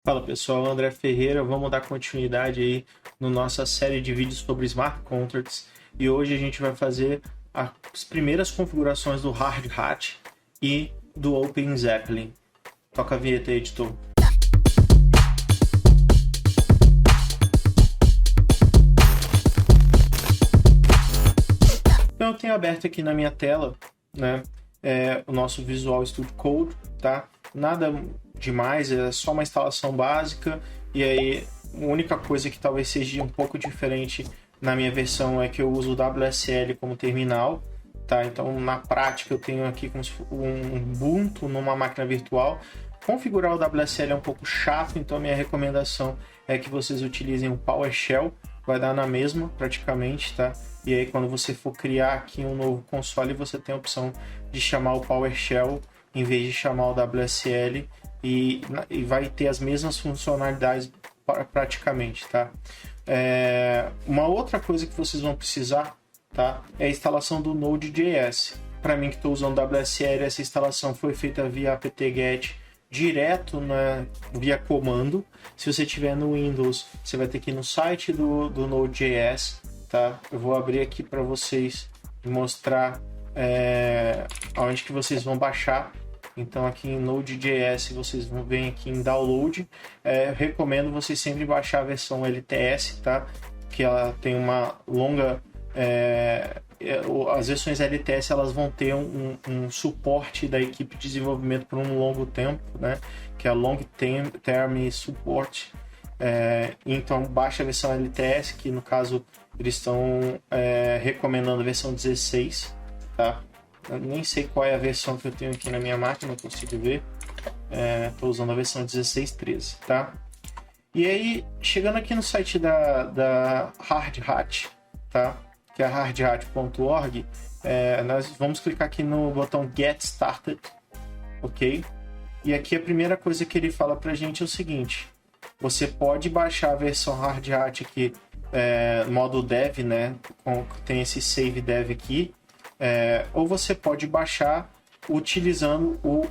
Fala pessoal, André Ferreira, vamos dar continuidade aí na nossa série de vídeos sobre Smart Contracts e hoje a gente vai fazer as primeiras configurações do Hard Hat e do Open Zeppelin. Toca a vinheta aí, editor. Então eu tenho aberto aqui na minha tela, né, o nosso Visual Studio Code, tá? Nada demais, é só uma instalação básica. E aí a única coisa que talvez seja um pouco diferente na minha versão é que eu uso o WSL como terminal, tá? Então na prática eu tenho aqui como se fosse um Ubuntu numa máquina virtual. Configurar o WSL é um pouco chato, então a minha recomendação é que vocês utilizem o PowerShell, vai dar na mesma praticamente, tá? E aí quando você for criar aqui um novo console, você tem a opção de chamar o PowerShell em vez de chamar o WSL e vai ter as mesmas funcionalidades praticamente, tá? Uma outra coisa que vocês vão precisar, tá, é a instalação do Node.js. Para mim que estou usando WSL, essa instalação foi feita via apt-get direto via comando. Se você tiver no Windows, você vai ter que ir no site do Node.js, tá? Eu vou abrir aqui para vocês e mostrar onde que vocês vão baixar. Então aqui em Node.js vocês vão ver aqui em download. Recomendo vocês sempre baixar a versão LTS, tá? Que ela tem uma longa... as versões LTS elas vão ter um suporte da equipe de desenvolvimento por um longo tempo, né? Que é Long Term Support. Então baixa a versão LTS, que no caso eles estão recomendando a versão 16, tá? Eu nem sei qual é a versão que eu tenho aqui na minha máquina, não consigo ver. Estou usando a versão 16.13, tá? E aí, chegando aqui no site da Hard Hat, tá? Que é hardhat.org, nós vamos clicar aqui no botão Get Started, ok? E aqui a primeira coisa que ele fala pra gente é o seguinte: você pode baixar a versão Hard Hat aqui, modo dev, né? Tem esse save dev aqui. Ou você pode baixar utilizando o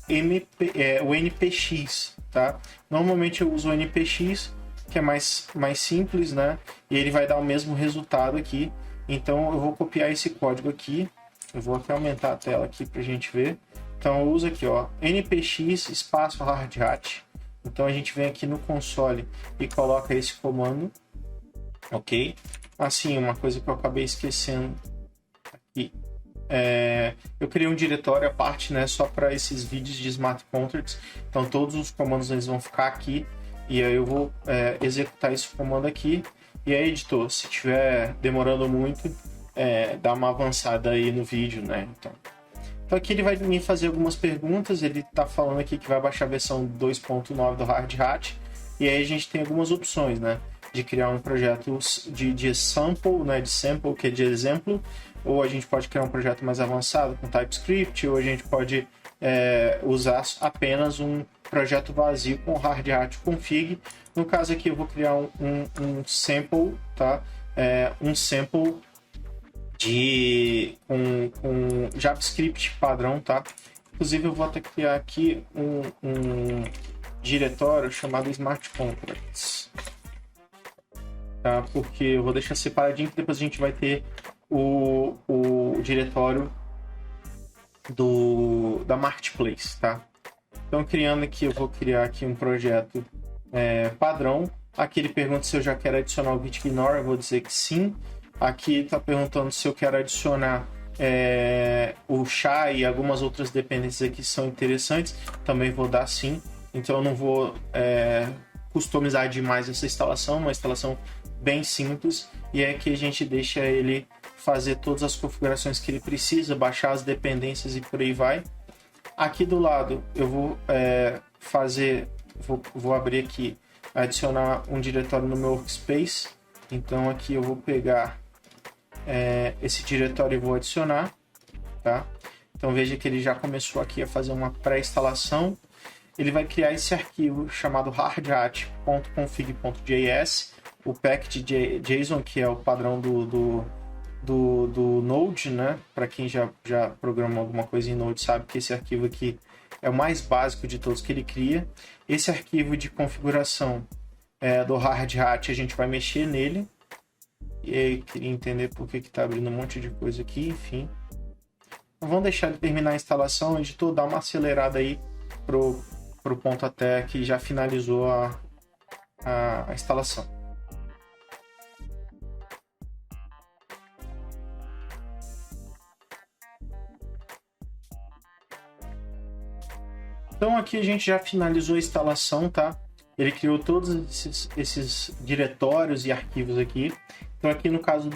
NPX, tá? Normalmente eu uso o NPX, que é mais simples, né? E ele vai dar o mesmo resultado aqui. Então eu vou copiar esse código aqui. Eu vou até aumentar a tela aqui para a gente ver. Então eu uso aqui, ó, NPX espaço Hard Hat. Então a gente vem aqui no console e coloca esse comando, ok? Assim, uma coisa que eu acabei esquecendo. Eu criei um diretório à parte, né, só para esses vídeos de Smart Contracts. Então todos os comandos eles vão ficar aqui e aí eu vou executar esse comando aqui. E aí, editor, se estiver demorando muito, dá uma avançada aí no vídeo, né? Então aqui ele vai me fazer algumas perguntas. Ele está falando aqui que vai baixar a versão 2.9 do Hard Hat. E aí a gente tem algumas opções, né? De criar um projeto de sample, né? De sample, que é de exemplo. Ou a gente pode criar um projeto mais avançado com TypeScript, ou a gente pode usar apenas um projeto vazio com Hard Hat config. No caso aqui eu vou criar um sample, tá? Um sample com JavaScript padrão, tá? Inclusive eu vou até criar aqui um diretório chamado Smart Contracts, tá? Porque eu vou deixar separadinho, que depois a gente vai ter o diretório da Marketplace, tá? Então criando aqui, eu vou criar aqui um projeto padrão. Aqui ele pergunta se eu já quero adicionar o Gitignore, eu vou dizer que sim. Aqui está perguntando se eu quero adicionar o SHA e algumas outras dependências aqui que são interessantes, também vou dar sim. Então eu não vou customizar demais essa instalação, uma instalação bem simples, e é que a gente deixa ele fazer todas as configurações que ele precisa, baixar as dependências e por aí vai. Aqui do lado eu vou vou abrir aqui, adicionar um diretório no meu workspace. Então aqui eu vou pegar esse diretório e vou adicionar, tá? Então veja que ele já começou aqui a fazer uma pré-instalação. Ele vai criar esse arquivo chamado hardhat.config.js, o package.json, que é o padrão do Node, né? Para quem já programou alguma coisa em Node sabe que esse arquivo aqui é o mais básico de todos que ele cria. esse arquivo de configuração do Hard Hat, a gente vai mexer nele. E aí, queria entender por que está abrindo um monte de coisa aqui, enfim. Então, vamos deixar ele terminar a instalação, editor, dá uma acelerada aí pro ponto até que já finalizou a instalação. Então aqui a gente já finalizou a instalação, tá? Ele criou todos esses diretórios e arquivos aqui. Então aqui no caso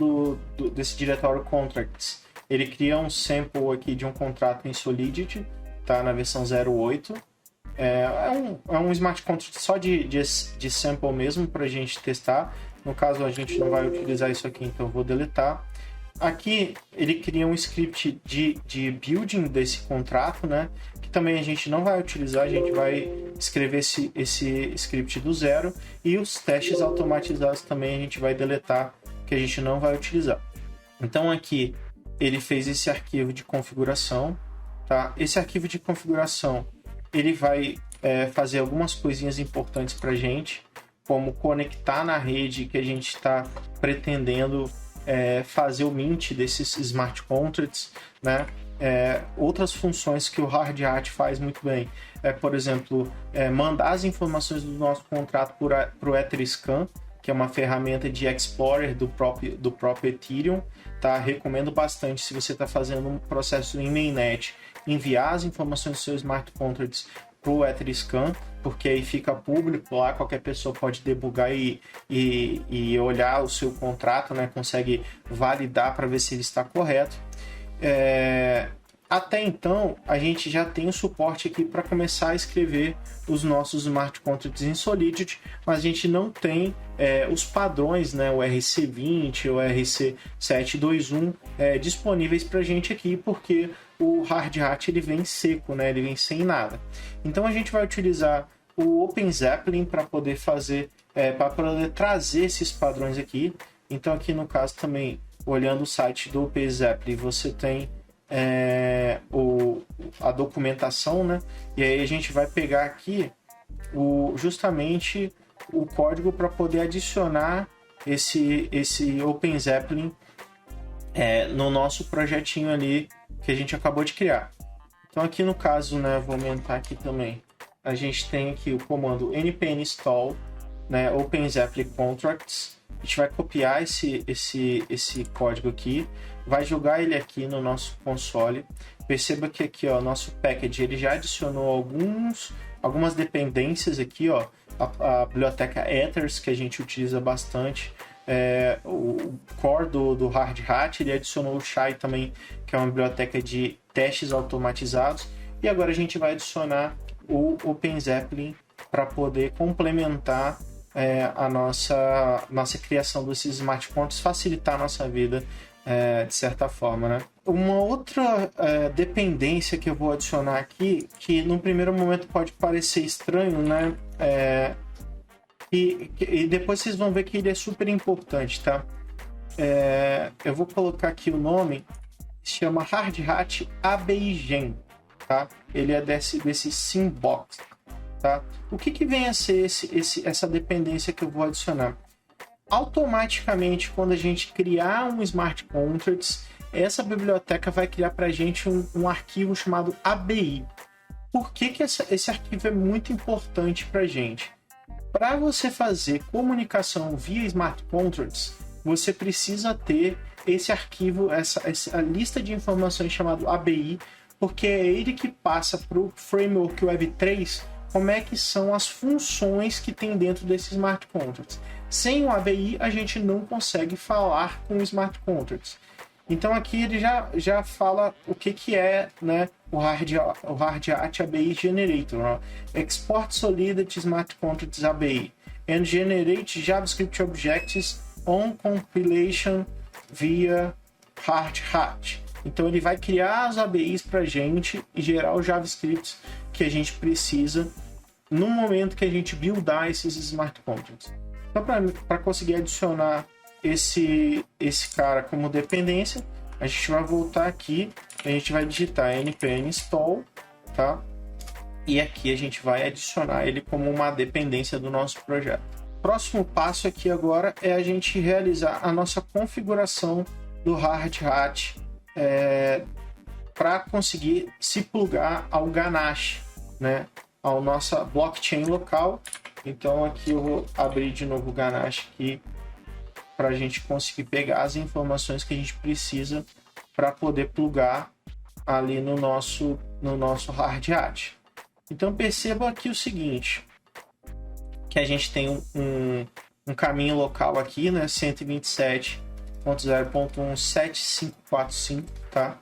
desse diretório contracts, ele cria um sample aqui de um contrato em Solidity, tá? Na versão 08. É um smart contract só de sample mesmo para a gente testar. No caso a gente não vai utilizar isso aqui, então eu vou deletar. Aqui ele cria um script de building desse contrato, né? Que também a gente não vai utilizar, a gente vai escrever esse script do zero. E os testes automatizados também a gente vai deletar, que a gente não vai utilizar. Então aqui ele fez esse arquivo de configuração, tá? Esse arquivo de configuração ele vai fazer algumas coisinhas importantes para a gente, como conectar na rede que a gente está pretendendo fazer o mint desses smart contracts, né? Outras funções que o Hard Hat faz muito bem por exemplo, mandar as informações do nosso contrato para o Etherscan, que é uma ferramenta de Explorer do próprio Ethereum, tá? Recomendo bastante se você está fazendo um processo em mainnet, enviar as informações dos seus smart contracts para o Etherscan, porque aí fica público lá, qualquer pessoa pode debugar e olhar o seu contrato, né? Consegue validar para ver se ele está correto. Até então, a gente já tem o suporte aqui para começar a escrever os nossos smart contracts em Solidity, mas a gente não tem os padrões, né, o RC20 ou RC721 disponíveis para a gente aqui, porque o Hard Hat ele vem seco, né, ele vem sem nada. Então a gente vai utilizar o OpenZeppelin para poder fazer, para poder trazer esses padrões aqui. Então aqui no caso também, olhando o site do OpenZeppelin, você tem a documentação, né? E aí a gente vai pegar aqui justamente o código para poder adicionar esse OpenZeppelin no nosso projetinho ali que a gente acabou de criar. Então aqui no caso, né, vou aumentar aqui também. A gente tem aqui o comando npm install, né, OpenZeppelin contracts. A gente vai copiar esse código aqui, vai jogar ele aqui no nosso console. Perceba que aqui, ó, nosso package ele já adicionou algumas dependências aqui, ó, a biblioteca Ethers, que a gente utiliza bastante, o core do Hard Hat, ele adicionou o Shai também, que é uma biblioteca de testes automatizados, e agora a gente vai adicionar o OpenZeppelin para poder complementar a nossa criação desses smart contracts, facilitar a nossa vida de certa forma, né? Uma outra dependência que eu vou adicionar aqui, que no primeiro momento pode parecer estranho, né? E depois vocês vão ver que ele é super importante, tá? Eu vou colocar aqui o nome, se chama Hard Hat ABIGEN, tá? Ele é desse Symbox. Tá? O que vem a ser essa dependência que eu vou adicionar? Automaticamente, quando a gente criar um smart contracts, essa biblioteca vai criar para a gente um arquivo chamado ABI. Por que esse arquivo é muito importante para a gente? Para você fazer comunicação via smart contracts, você precisa ter esse arquivo, essa lista de informações chamado ABI, porque é ele que passa para o framework Web3 como é que são as funções que tem dentro desses smart contracts. Sem o ABI, a gente não consegue falar com smart contracts. Então aqui ele já fala o que é, né, o Hard Hat ABI Generator. Ó. Export Solidity Smart Contracts ABI and generate JavaScript objects on compilation via Hard Hat. Então ele vai criar as ABIs para a gente e gerar os JavaScripts que a gente precisa no momento que a gente buildar esses smart contracts. Então, para conseguir adicionar esse cara como dependência, a gente vai voltar aqui, a gente vai digitar npm install, tá? E aqui a gente vai adicionar ele como uma dependência do nosso projeto. Próximo passo aqui agora é a gente realizar a nossa configuração do Hard Hat para conseguir se plugar ao Ganache, né? A nossa blockchain local. Então aqui eu vou abrir de novo o Ganache aqui para a gente conseguir pegar as informações que a gente precisa para poder plugar ali no nosso Hard Hat. Então perceba aqui o seguinte, que a gente tem um caminho local aqui, né, 127.0.17545, tá?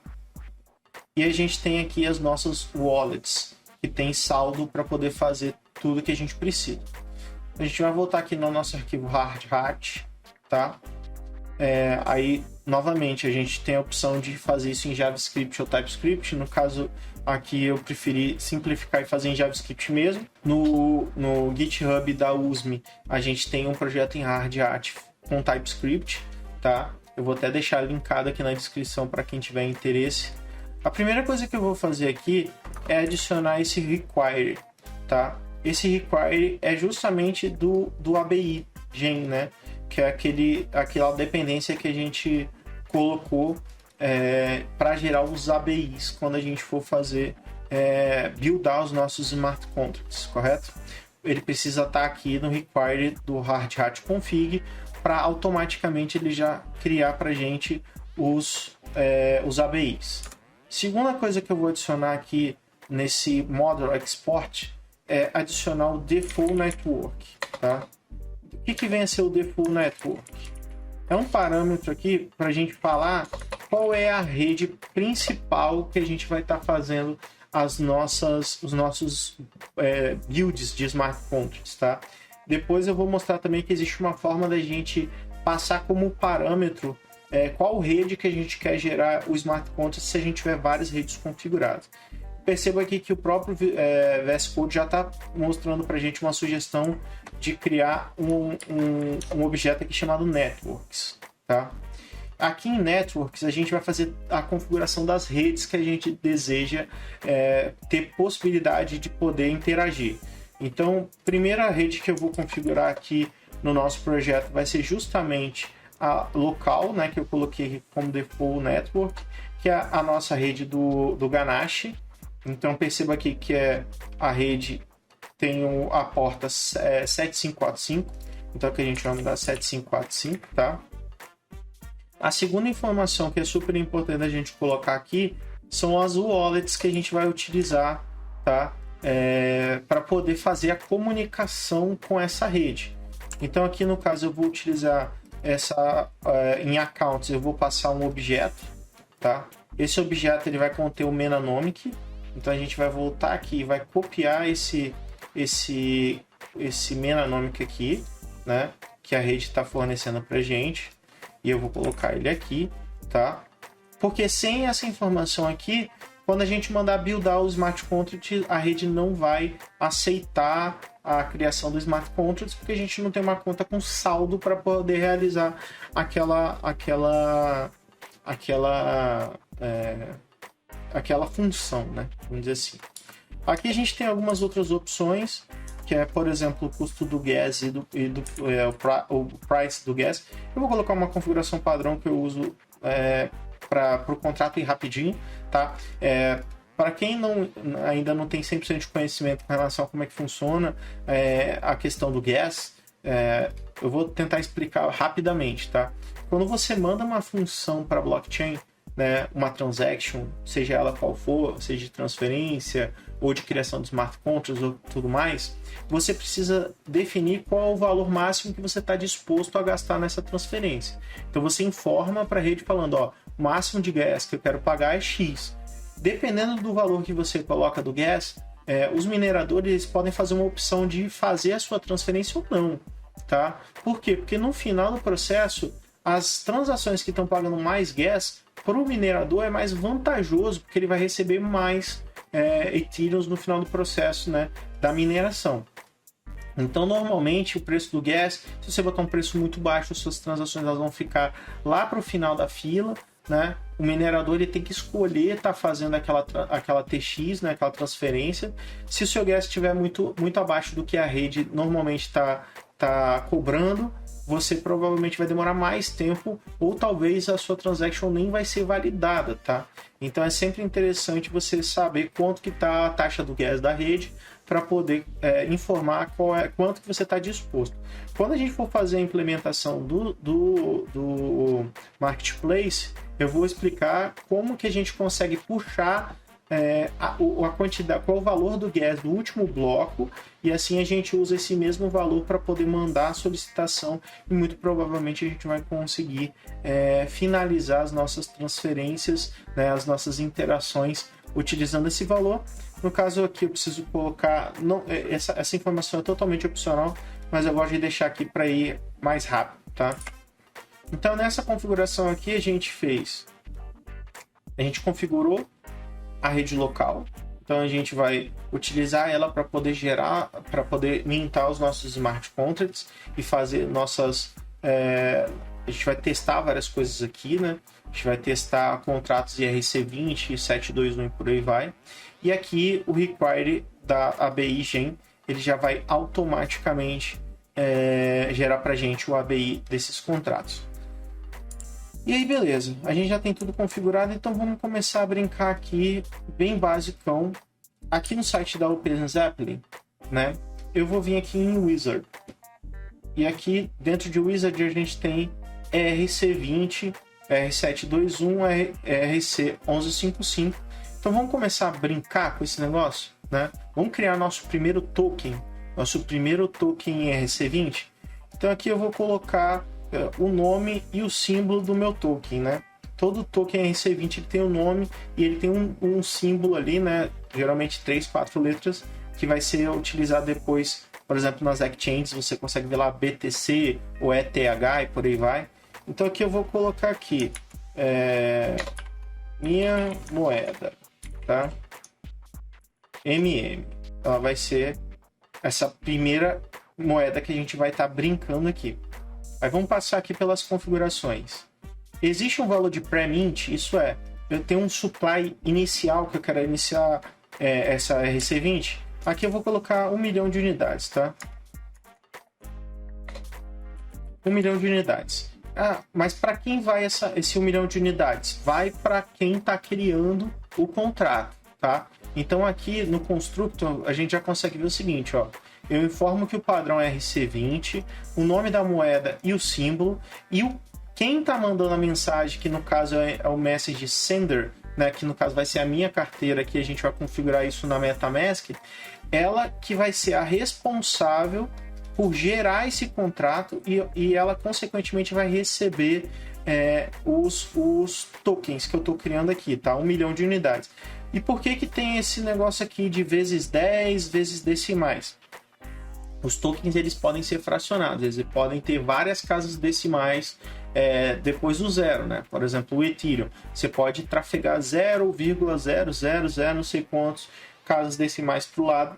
E a gente tem aqui as nossas wallets, que tem saldo para poder fazer tudo que a gente precisa. A gente vai voltar aqui no nosso arquivo Hard Hat, tá? Aí, novamente, a gente tem a opção de fazer isso em JavaScript ou TypeScript. No caso, aqui eu preferi simplificar e fazer em JavaScript mesmo. No GitHub da USM, a gente tem um projeto em Hard Hat com TypeScript, tá? Eu vou até deixar linkado aqui na descrição para quem tiver interesse. A primeira coisa que eu vou fazer aqui é adicionar esse require, tá? Esse require é justamente do ABI Gen, né? Que é aquela dependência que a gente colocou para gerar os ABIs quando a gente for fazer buildar os nossos smart contracts, correto? Ele precisa estar aqui no require do Hard Hat config para automaticamente ele já criar para a gente os ABIs. Segunda coisa que eu vou adicionar aqui nesse Model Export é adicionar o Default Network, tá? O que vem a ser o Default Network? É um parâmetro aqui para a gente falar qual é a rede principal que a gente vai estar fazendo os nossos builds de smart contracts, tá? Depois eu vou mostrar também que existe uma forma da gente passar como parâmetro qual rede que a gente quer gerar o smart contract se a gente tiver várias redes configuradas. Perceba aqui que o próprio VS Code já está mostrando para a gente uma sugestão de criar um objeto aqui chamado Networks, tá? Aqui em Networks a gente vai fazer a configuração das redes que a gente deseja ter possibilidade de poder interagir. Então, a primeira rede que eu vou configurar aqui no nosso projeto vai ser justamente a local, né, que eu coloquei aqui como Default Network, que é a nossa rede do Ganache. Então perceba aqui que a rede tem a porta 7545, então aqui a gente vai mudar 7545, tá? A segunda informação que é super importante a gente colocar aqui são as wallets que a gente vai utilizar, tá? Para poder fazer a comunicação com essa rede. Então aqui no caso eu vou utilizar em accounts, eu vou passar um objeto, tá? Esse objeto ele vai conter o Menanomic. Então a gente vai voltar aqui e vai copiar esse Menanomic aqui, né? Que a rede está fornecendo para gente. E eu vou colocar ele aqui, tá? Porque sem essa informação aqui, quando a gente mandar buildar o smart contract, a rede não vai aceitar a criação do smart contract, porque a gente não tem uma conta com saldo para poder realizar aquela função, né? Vamos dizer assim. Aqui a gente tem algumas outras opções, que é, por exemplo, o custo do gas o price do gas. Eu vou colocar uma configuração padrão que eu uso para o contrato ir rapidinho, tá? Para quem ainda não tem 100% de conhecimento com relação a como é que funciona a questão do gas, eu vou tentar explicar rapidamente, tá? Quando você manda uma função para blockchain, né, uma transaction, seja ela qual for, seja de transferência ou de criação de smart contracts ou tudo mais, você precisa definir qual é o valor máximo que você está disposto a gastar nessa transferência. Então você informa para a rede falando, ó, o máximo de gas que eu quero pagar é X. Dependendo do valor que você coloca do gas, os mineradores podem fazer uma opção de fazer a sua transferência ou não, tá? Por quê? Porque no final do processo, as transações que estão pagando mais gas, para o minerador é mais vantajoso, porque ele vai receber mais Ethereum no final do processo, né, da mineração. Então, normalmente, o preço do gas, se você botar um preço muito baixo, suas transações elas vão ficar lá para o final da fila, né? O minerador ele tem que escolher estar fazendo aquela TX, né? Aquela transferência. Se o seu gas estiver muito abaixo do que a rede normalmente está cobrando, você provavelmente vai demorar mais tempo ou talvez a sua transaction nem vai ser validada, tá? Então é sempre interessante você saber quanto que está a taxa do gas da rede para poder informar quanto que você está disposto. Quando a gente for fazer a implementação do Marketplace, eu vou explicar como que a gente consegue puxar a quantidade, qual o valor do gas do último bloco, e assim a gente usa esse mesmo valor para poder mandar a solicitação e muito provavelmente a gente vai conseguir finalizar as nossas transferências, né, as nossas interações utilizando esse valor. No caso aqui eu preciso colocar, essa informação é totalmente opcional, mas eu gosto de deixar aqui para ir mais rápido, tá? Então nessa configuração aqui a gente configurou a rede local. Então a gente vai utilizar ela para poder para poder mintar os nossos smart contracts e fazer a gente vai testar várias coisas aqui, né? A gente vai testar contratos IRC20, 721 e por aí vai. E aqui o require da ABI Gen, ele já vai automaticamente gerar para a gente o ABI desses contratos. E aí, beleza. A gente já tem tudo configurado, então vamos começar a brincar aqui, bem basicão. Aqui no site da OpenZeppelin, né? Eu vou vir aqui em Wizard. E aqui, dentro de Wizard, a gente tem ERC20, ER721, ERC1155. Então vamos começar a brincar com esse negócio, né? Vamos criar nosso primeiro token em ERC20. Então aqui eu vou colocar o nome e o símbolo do meu token, né? Todo token ERC20 ele tem um nome e ele tem um símbolo ali, né? Geralmente 3, 4 letras, que vai ser utilizado depois, por exemplo, nas exchanges, você consegue ver lá BTC ou ETH e por aí vai. Então aqui eu vou colocar aqui minha moeda, tá? MM. Ela vai ser essa primeira moeda que a gente vai estar brincando aqui. Aí vamos passar aqui pelas configurações. Existe um valor de pré-mint, isso é, eu tenho um supply inicial que eu quero iniciar essa RC20. Aqui eu vou colocar 1 milhão de unidades, tá? 1 milhão de unidades. Ah, mas para quem vai esse 1 milhão de unidades? Vai para quem está criando o contrato, tá? Então aqui no constructor a gente já consegue ver o seguinte, ó. Eu informo que o padrão é RC20, o nome da moeda e o símbolo, e quem está mandando a mensagem, que no caso é o message sender, né, que no caso vai ser a minha carteira, que a gente vai configurar isso na MetaMask, ela que vai ser a responsável por gerar esse contrato e ela consequentemente vai receber os tokens que eu estou criando aqui, tá? 1 milhão de unidades. E por que tem esse negócio aqui de vezes 10, vezes decimais? Os tokens eles podem ser fracionados, eles podem ter várias casas decimais depois do zero, né? Por exemplo, o Ethereum, você pode trafegar 0,000 não sei quantos casas decimais para o lado.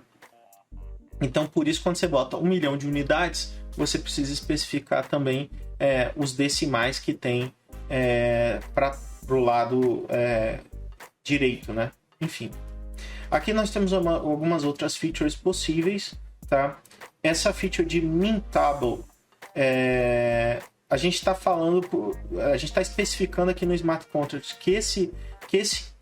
Então, por isso, quando você bota 1 milhão de unidades, você precisa especificar também os decimais que tem para o lado direito, né? Enfim. Aqui nós temos algumas outras features possíveis, tá? Essa feature de Mintable, a gente está falando, a gente está especificando aqui no Smart Contract que esse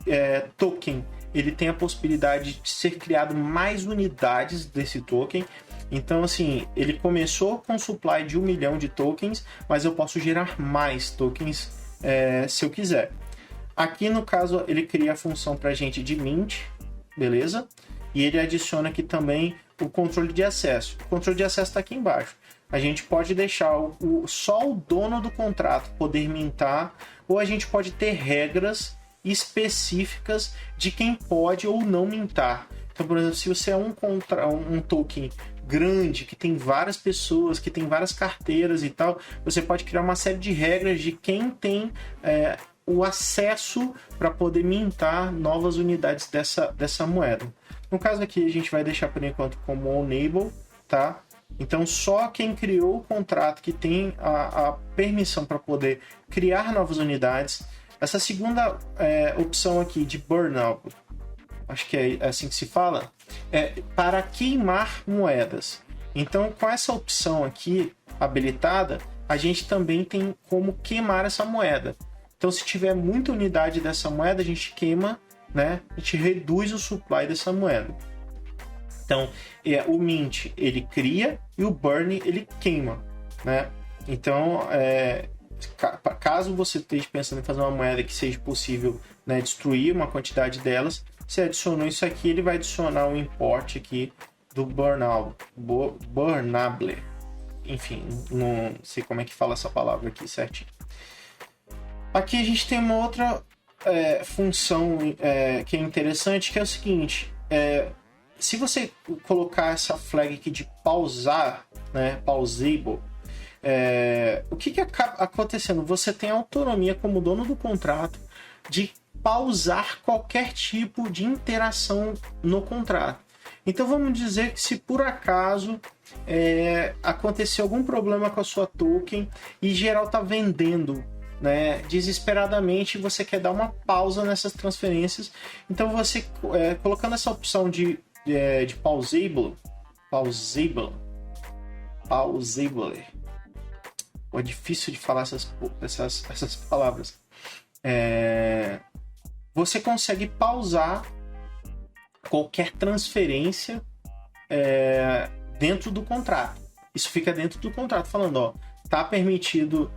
token ele tem a possibilidade de ser criado mais unidades desse token. Então, assim, ele começou com supply de 1 milhão de tokens, mas eu posso gerar mais tokens se eu quiser. Aqui, no caso, ele cria a função para a gente de mint, beleza? E ele adiciona aqui também o controle de acesso. O controle de acesso está aqui embaixo. A gente pode deixar só o dono do contrato poder mintar, ou a gente pode ter regras específicas de quem pode ou não mintar. Então, por exemplo, se você é um token grande, que tem várias pessoas, que tem várias carteiras e tal, você pode criar uma série de regras de quem tem o acesso para poder mintar novas unidades dessa moeda. No caso aqui, a gente vai deixar por enquanto como Enable, tá? Então, só quem criou o contrato, que tem a permissão para poder criar novas unidades, Essa segunda opção aqui de burnout, acho que é assim que se fala, é para queimar moedas. Então, com essa opção aqui habilitada, a gente também tem como queimar essa moeda. Então, se tiver muita unidade dessa moeda, a gente queima, né? A gente reduz o supply dessa moeda. Então, o mint ele cria e o burn ele queima, né? Então, caso você esteja pensando em fazer uma moeda que seja possível, né, destruir uma quantidade delas, você adicionou isso aqui, ele vai adicionar o import aqui do burnable. Enfim, não sei como é que fala essa palavra aqui certinho. Aqui a gente tem uma outra função que é interessante, que é o seguinte: se você colocar essa flag aqui de pausar, né, pausable, o que acaba acontecendo? Você tem autonomia como dono do contrato de pausar qualquer tipo de interação no contrato. Então vamos dizer que se por acaso acontecer algum problema com a sua token e geral está vendendo, né, desesperadamente, você quer dar uma pausa nessas transferências, então você colocando essa opção de pausable, é difícil de falar essas palavras. Você consegue pausar qualquer transferência dentro do contrato. Isso fica dentro do contrato, falando, ó, tá permitido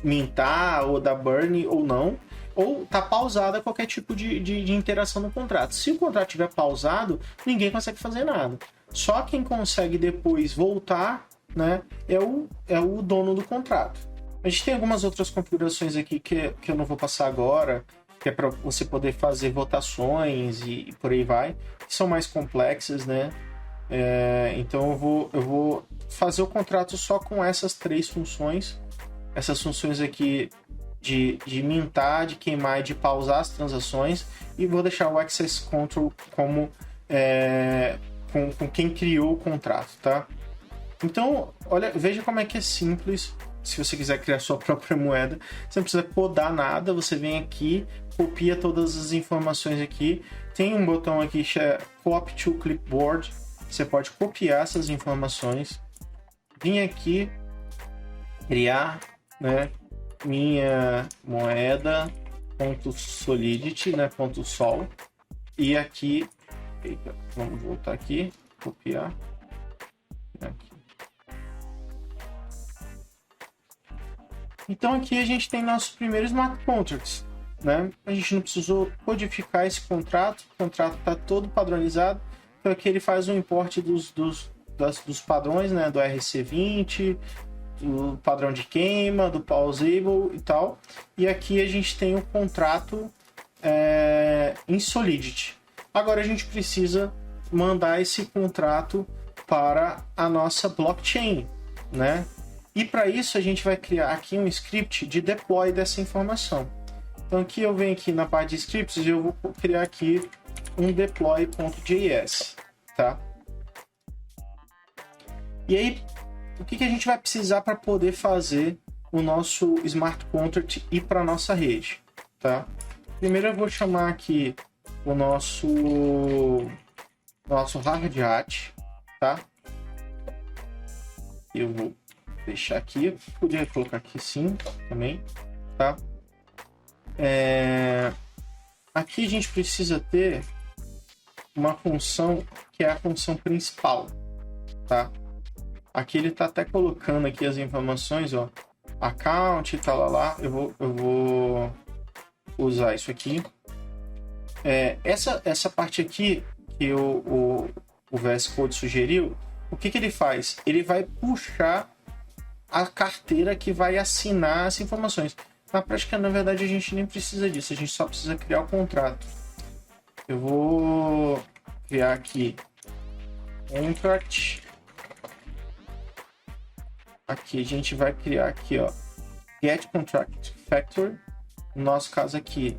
mintar ou dar burn ou não, ou tá pausada qualquer tipo de interação no contrato. Se o contrato estiver pausado, ninguém consegue fazer nada. Só quem consegue depois voltar, né, é o dono do contrato. A gente tem algumas outras configurações aqui que eu não vou passar agora, que é para você poder fazer votações e por aí vai, que são mais complexas, né? Então eu vou fazer o contrato só com essas três funções. Essas funções aqui de mintar, de queimar e de pausar as transações, e vou deixar o Access Control como com quem criou o contrato, tá? Então, veja como é que é simples. Se você quiser criar sua própria moeda, você não precisa codar nada, você vem aqui, copia todas as informações aqui, tem um botão aqui que é Copy to Clipboard, você pode copiar essas informações, vim aqui, criar, né, minha moeda .solidity, né, .sol, e aqui, vamos voltar aqui, copiar, aqui. Então aqui a gente tem nosso primeiro smart contracts, né? A gente não precisou codificar esse contrato, o contrato está todo padronizado, então aqui ele faz o import dos padrões, né? Do RC20, do padrão de queima, do pausable e tal. E aqui a gente tem o contrato em Solidity. Agora a gente precisa mandar esse contrato para a nossa blockchain, né? E para isso a gente vai criar aqui um script de deploy dessa informação. Então aqui eu venho aqui na parte de scripts e eu vou criar aqui um deploy.js, tá? E aí, o que a gente vai precisar para poder fazer o nosso smart contract ir para a nossa rede, tá? Primeiro eu vou chamar aqui o nosso hard hat, tá? Eu vou deixar aqui, podia colocar aqui sim também, tá? Aqui a gente precisa ter uma função que é a função principal, tá? Aqui ele tá até colocando aqui as informações, ó, account e tal lá. Eu vou usar isso aqui. Essa parte aqui que o VS Code sugeriu, o que ele faz? Ele vai puxar a carteira que vai assinar as informações. Na prática, na verdade, a gente nem precisa disso, a gente só precisa criar o contrato. Eu vou criar aqui contract. Aqui a gente vai criar aqui, ó, get contract factor. No nosso caso aqui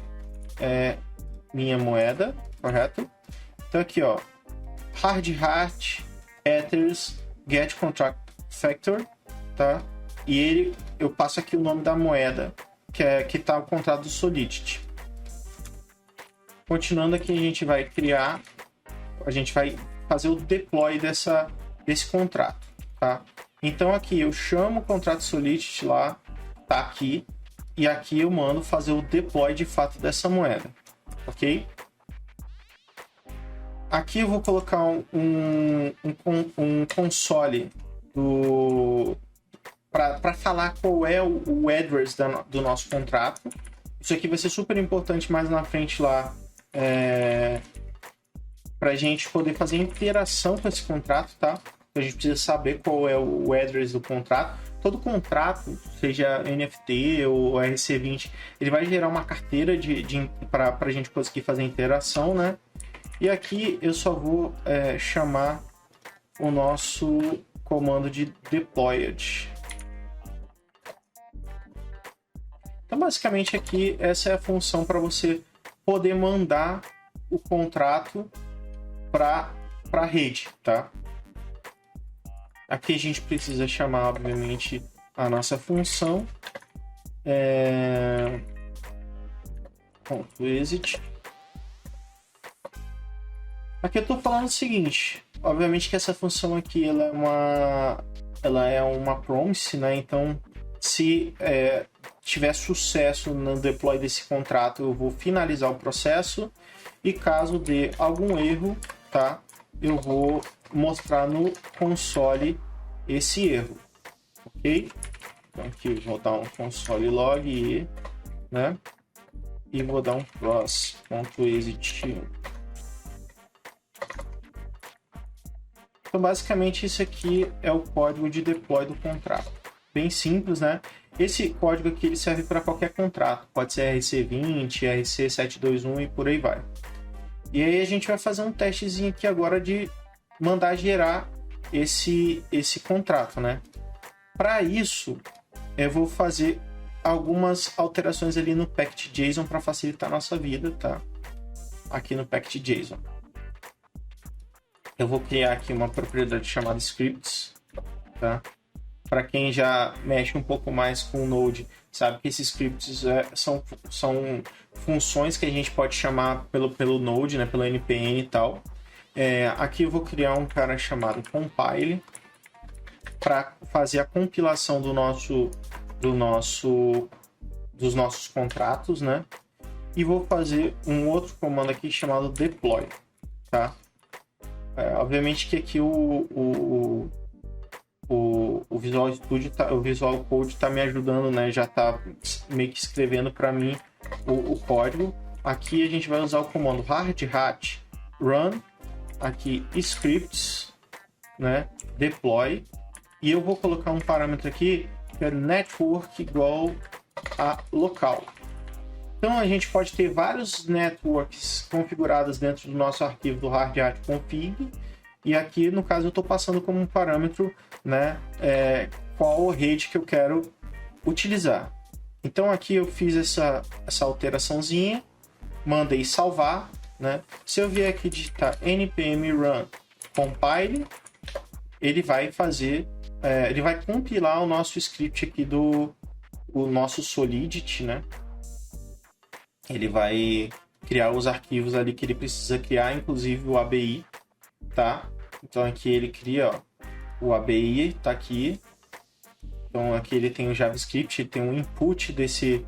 é minha moeda, correto? Então aqui, ó, hard hat ethers get contract factor, tá? E eu passo aqui o nome da moeda que está o contrato do Solidity. Continuando aqui, a gente vai fazer o deploy desse contrato, tá? Então aqui eu chamo o contrato Solidity lá, tá aqui, e aqui eu mando fazer o deploy de fato dessa moeda, ok? Aqui eu vou colocar um console para falar qual é o address do nosso contrato. Isso aqui vai ser super importante mais na frente lá, para a gente poder fazer interação com esse contrato, tá? A gente precisa saber qual é o address do contrato. Todo contrato, seja NFT ou RC20, ele vai gerar uma carteira para a gente conseguir fazer interação, né? E aqui eu só vou chamar o nosso comando de deployed. Então, basicamente, aqui essa é a função para você poder mandar o contrato para a rede, tá? Aqui a gente precisa chamar, obviamente, a nossa função .exit. Aqui eu estou falando o seguinte, obviamente que essa função aqui ela é uma promise, né? Então, se tiver sucesso no deploy desse contrato, eu vou finalizar o processo, e caso dê algum erro, tá? Eu vou mostrar no console esse erro, ok? Então aqui eu vou dar um console log, né? E vou dar um cross.exit. Então basicamente isso aqui é o código de deploy do contrato. Bem simples, né? Esse código aqui ele serve para qualquer contrato, pode ser RC20, RC721 e por aí vai. E aí a gente vai fazer um testezinho aqui agora de mandar gerar esse contrato, né? Para isso, eu vou fazer algumas alterações ali no packed.json para facilitar a nossa vida, tá? Aqui no packed.json. Eu vou criar aqui uma propriedade chamada scripts, tá? Para quem já mexe um pouco mais com o Node, sabe que esses scripts são funções que a gente pode chamar pelo Node, né? Pelo npm e tal. Aqui eu vou criar um cara chamado compile para fazer a compilação dos nossos contratos, né? E vou fazer um outro comando aqui chamado deploy, tá? Obviamente que aqui o Visual Studio, o Visual Code está me ajudando, né? Já está meio que escrevendo para mim o código. Aqui a gente vai usar o comando hard-hat run, aqui scripts, né? Deploy, e eu vou colocar um parâmetro aqui que é network igual a local. Então a gente pode ter vários networks configurados dentro do nosso arquivo do hard-hat config, e aqui no caso eu estou passando como um parâmetro, né? Qual rede que eu quero utilizar. Então aqui eu fiz essa alteraçãozinha, mandei salvar, né? Se eu vier aqui digitar npm run compile, ele vai fazer, ele vai compilar o nosso script aqui o nosso Solidity, né? Ele vai criar os arquivos ali que ele precisa criar, inclusive o ABI, tá? Então aqui ele cria, ó, o ABI, tá aqui. Então aqui ele tem o JavaScript, ele tem um input desse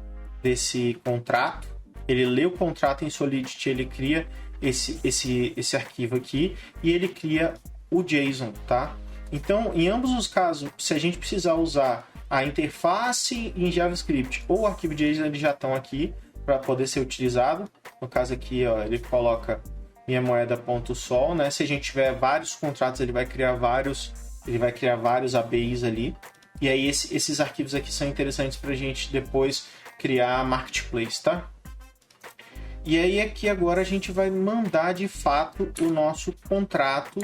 contrato. Ele lê o contrato em Solidity, ele cria esse arquivo aqui e ele cria o JSON, tá? Então, em ambos os casos, se a gente precisar usar a interface em JavaScript ou o arquivo JSON, eles já estão aqui para poder ser utilizado. No caso aqui, ó, ele coloca minha moeda.sol, né? Se a gente tiver vários contratos, ele vai criar vários APIs ali. E aí esses arquivos aqui são interessantes para a gente depois criar marketplace, tá? E aí aqui agora a gente vai mandar de fato o nosso contrato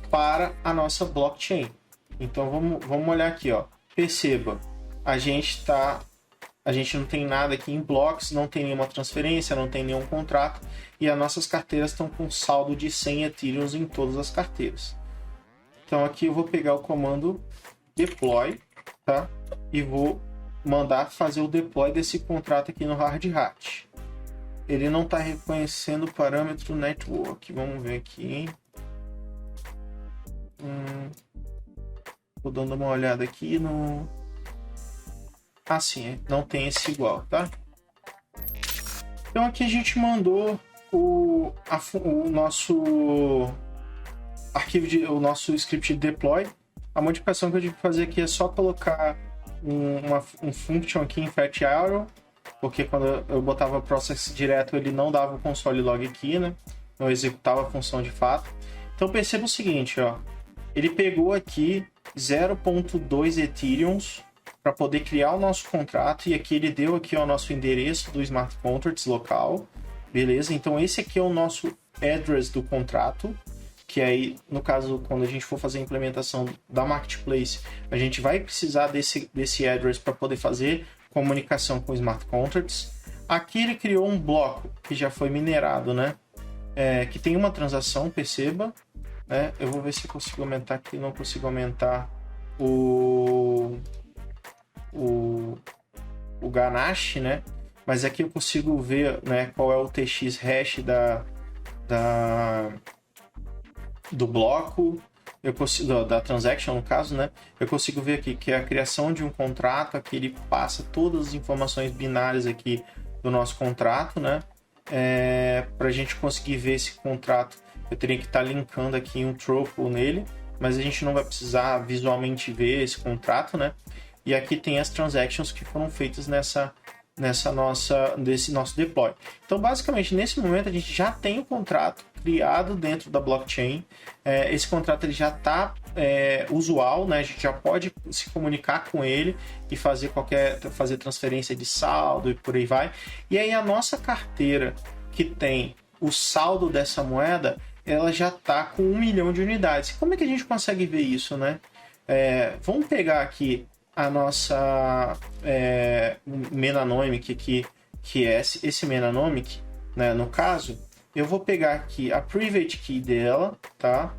para a nossa blockchain. Então vamos olhar aqui, ó. Perceba, a gente não tem nada aqui em blocos, não tem nenhuma transferência, não tem nenhum contrato, e as nossas carteiras estão com saldo de 100 Ethereum em todas as carteiras. Então aqui eu vou pegar o comando deploy, tá? E vou mandar fazer o deploy desse contrato aqui no Hard Hat. Ele não está reconhecendo o parâmetro network. Vamos ver aqui, hein? Tô dando uma olhada aqui no... Ah, sim, não tem esse igual, tá? Então aqui a gente mandou o nosso arquivo, o nosso script de deploy. A modificação que eu tive que fazer aqui é só colocar um function aqui em fetch arrow, porque quando eu botava process direto ele não dava o console log aqui, né? Não executava a função de fato. Então perceba o seguinte, ó. Ele pegou aqui 0.2 Ethereums para poder criar o nosso contrato, e aqui ele deu aqui o nosso endereço do smart contracts local, beleza? Então esse aqui é o nosso address do contrato, que aí, no caso, quando a gente for fazer a implementação da Marketplace, a gente vai precisar desse address para poder fazer comunicação com smart contracts. Aqui ele criou um bloco que já foi minerado, né? Que tem uma transação, perceba. Né? Eu vou ver se eu consigo aumentar aqui, não consigo aumentar o Ganache, né? Mas aqui eu consigo ver, né, qual é o TX hash do bloco, eu consigo, da transaction no caso, né? Eu consigo ver aqui que é a criação de um contrato, aqui ele passa todas as informações binárias aqui do nosso contrato, né? Para a gente conseguir ver esse contrato, eu teria que estar linkando aqui um tuple nele, mas a gente não vai precisar visualmente ver esse contrato, né? E aqui tem as transactions que foram feitas desse nosso deploy. Então, basicamente, nesse momento a gente já tem o contrato criado dentro da blockchain. Esse contrato ele já está usual, né? A gente já pode se comunicar com ele e fazer transferência de saldo e por aí vai. E aí a nossa carteira que tem o saldo dessa moeda, ela já está com 1 milhão de unidades. Como é que a gente consegue ver isso, né? Vamos pegar aqui a nossa Menanomic aqui, que é esse Menanomic, né? No caso, eu vou pegar aqui a private key dela, tá?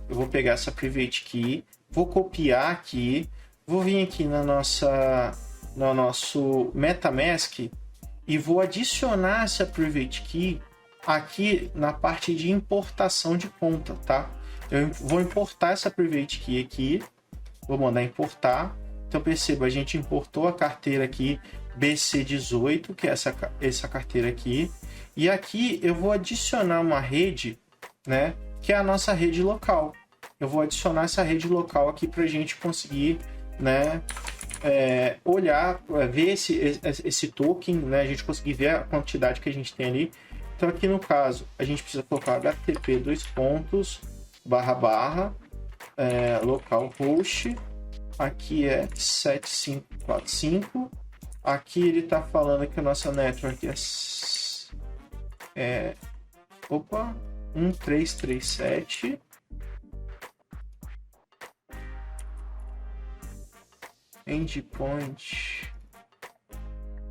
Eu vou pegar essa private key, vou copiar aqui, vou vir aqui no nosso MetaMask e vou adicionar essa private key aqui na parte de importação de conta, tá? Eu vou importar essa private key aqui, vou mandar importar. Então perceba, a gente importou a carteira aqui BC18, que é essa carteira aqui. E aqui eu vou adicionar uma rede, né, que é a nossa rede local. Eu vou adicionar essa rede local aqui para a gente conseguir, né, olhar, ver esse token, né, a gente conseguir ver a quantidade que a gente tem ali. Então aqui no caso, a gente precisa colocar http localhost. Aqui é 7545. Aqui ele está falando que a nossa network é 1337. Endpoint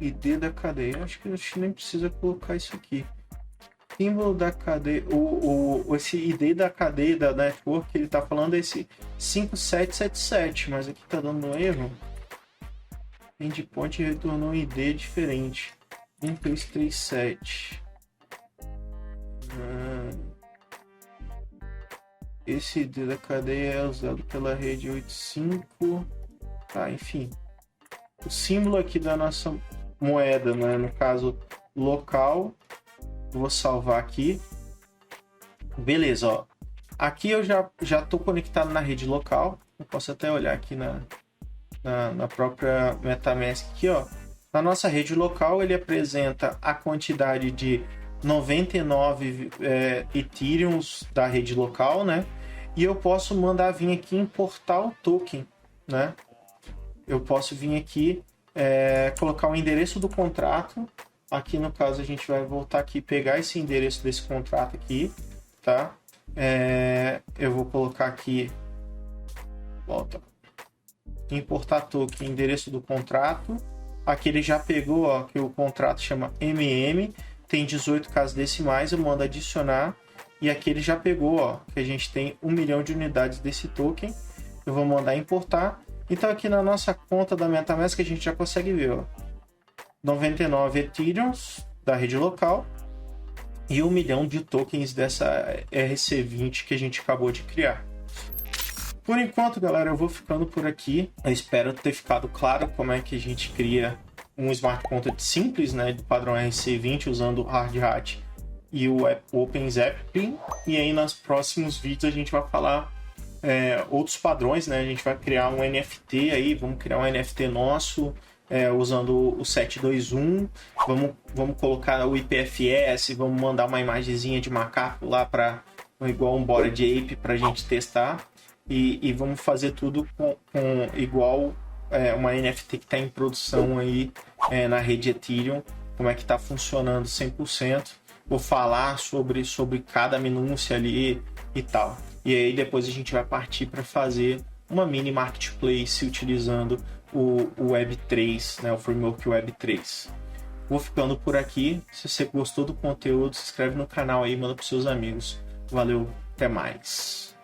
ID da cadeia. Acho que a gente nem precisa colocar isso aqui. Símbolo da cadeia, esse ID da cadeia da network, ele está falando esse 5777, mas aqui está dando um erro. Endpoint retornou um ID diferente. 1337. Esse ID da cadeia é usado pela rede 85. Tá, enfim. O símbolo aqui da nossa moeda, né, no caso local. Vou salvar aqui. Beleza, ó. Aqui eu já estou conectado na rede local. Eu posso até olhar aqui na própria MetaMask aqui, ó. Na nossa rede local ele apresenta a quantidade de 99 Ethereums da rede local, né? E eu posso mandar vir aqui importar o token, né? Eu posso vir aqui colocar o endereço do contrato. Aqui no caso a gente vai voltar aqui e pegar esse endereço desse contrato aqui, tá? Eu vou colocar aqui, volta, importar token, endereço do contrato. Aqui ele já pegou, ó, que o contrato chama MM, tem 18 casas decimais, eu mando adicionar. E aqui ele já pegou, ó, que a gente tem 1 milhão de unidades desse token. Eu vou mandar importar. Então aqui na nossa conta da MetaMask a gente já consegue ver, ó, 99 Ethereums da rede local e 1 milhão de tokens dessa RC20 que a gente acabou de criar. Por enquanto, galera, eu vou ficando por aqui. Eu espero ter ficado claro como é que a gente cria um smart contract simples, né, do padrão RC20 usando o Hard Hat e o OpenZapPin. E aí nos próximos vídeos a gente vai falar outros padrões, né? A gente vai criar um NFT aí, vamos criar um NFT nosso usando o 721, vamos colocar o IPFS, vamos mandar uma imagenzinha de macaco lá para igual um Bored Ape para a gente testar e vamos fazer tudo com igual uma NFT que está em produção aí na rede Ethereum, como é que está funcionando 100%. Vou falar sobre cada minúcia ali e tal. E aí depois a gente vai partir para fazer uma mini marketplace utilizando o Web3, né, o framework Web3. Vou ficando por aqui. Se você gostou do conteúdo, se inscreve no canal aí, manda para seus amigos. Valeu, até mais.